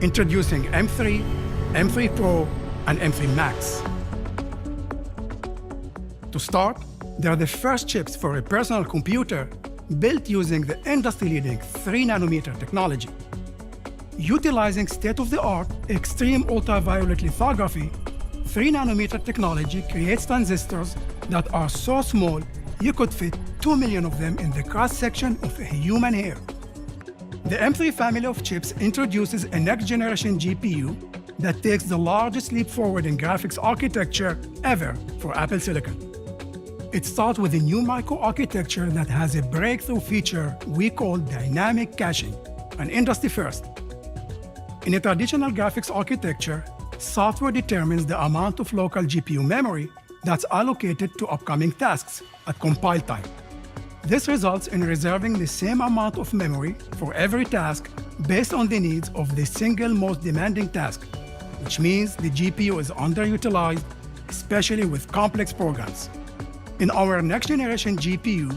Introducing M3, M3 Pro, and M3 Max. To start, they are the first chips for a personal computer built using the industry-leading 3nm technology. Utilizing state-of-the-art extreme ultraviolet lithography, 3nm technology creates transistors that are so small you could fit 2 million of them in the cross-section of a human hair. The M3 family of chips introduces a next-generation GPU that takes the largest leap forward in graphics architecture ever for Apple Silicon. It starts with a new microarchitecture that has a breakthrough feature we call dynamic caching, an industry first. In a traditional graphics architecture, software determines the amount of local GPU memory that's allocated to upcoming tasks at compile time. This results in reserving the same amount of memory for every task based on the needs of the single most demanding task, which means the GPU is underutilized, especially with complex programs. In our next-generation GPU,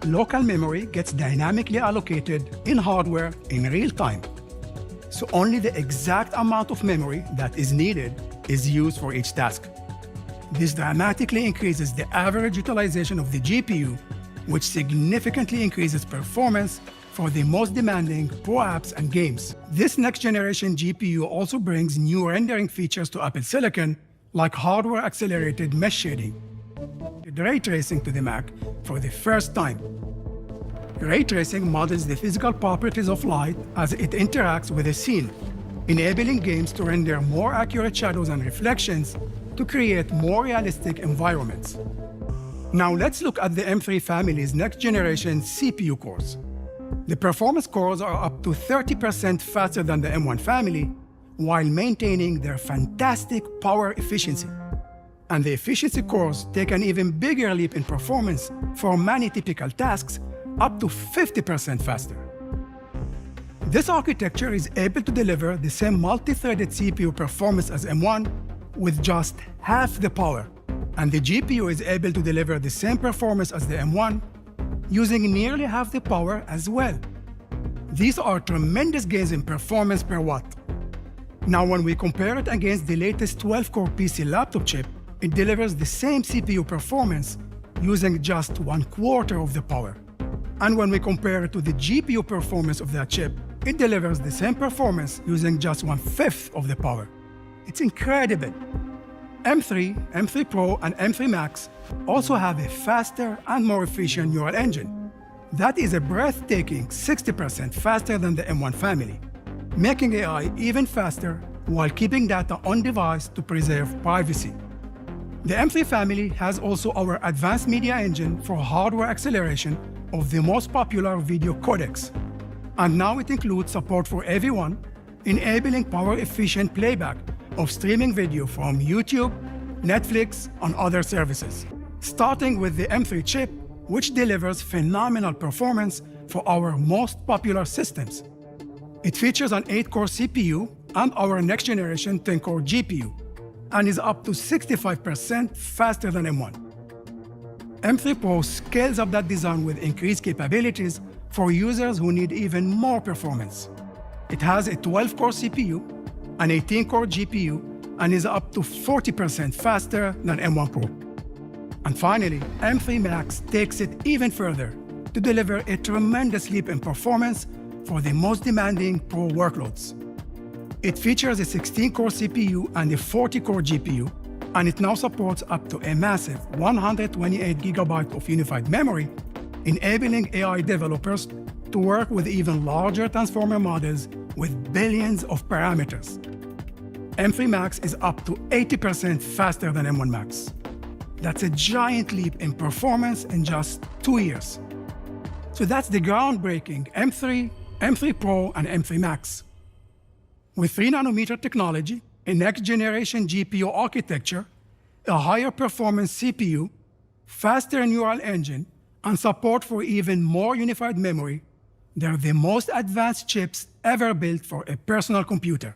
local memory gets dynamically allocated in hardware in real time. So only the exact amount of memory that is needed is used for each task. This dramatically increases the average utilization of the GPU, which significantly increases performance for the most demanding pro apps and games. This next-generation GPU also brings new rendering features to Apple Silicon, like hardware-accelerated mesh shading, ray tracing to the Mac for the first time. Ray tracing models the physical properties of light as it interacts with a scene, enabling games to render more accurate shadows and reflections to create more realistic environments. Now let's look at the M3 family's next-generation CPU cores. The performance cores are up to 30% faster than the M1 family, while maintaining their fantastic power efficiency. And the efficiency cores take an even bigger leap in performance for many typical tasks, up to 50% faster. This architecture is able to deliver the same multi-threaded CPU performance as M1 with just half the power, and the GPU is able to deliver the same performance as the M1 using nearly half the power as well. These are tremendous gains in performance per watt. Now, when we compare it against the latest 12-core PC laptop chip, it delivers the same CPU performance using just 1/4 of the power. And when we compare it to the GPU performance of that chip, it delivers the same performance using just 1/5 of the power. It's incredible. M3, M3 Pro, and M3 Max also have a faster and more efficient neural engine. That is a breathtaking 60% faster than the M1 family, making AI even faster while keeping data on device to preserve privacy. The M3 family has also our advanced media engine for hardware acceleration of the most popular video codecs. And now it includes support for AV1, enabling power-efficient playback of streaming video from YouTube, Netflix, and other services. Starting with the M3 chip, which delivers phenomenal performance for our most popular systems. It features an 8-core CPU and our next-generation 10-core GPU, and is up to 65% faster than M1. M3 Pro scales up that design with increased capabilities for users who need even more performance. It has a 12-core CPU, an 18-core GPU, and is up to 40% faster than M1 Pro. And finally, M3 Max takes it even further to deliver a tremendous leap in performance for the most demanding pro workloads. It features a 16-core CPU and a 40-core GPU, and it now supports up to a massive 128 GB of unified memory, enabling AI developers to work with even larger transformer models with billions of parameters. M3 Max is up to 80% faster than M1 Max. That's a giant leap in performance in just 2 years. So that's the groundbreaking M3, M3 Pro, and M3 Max. With 3nm technology, a next-generation GPU architecture, a higher performance CPU, faster neural engine, and support for even more unified memory, they're the most advanced chips ever built for a personal computer.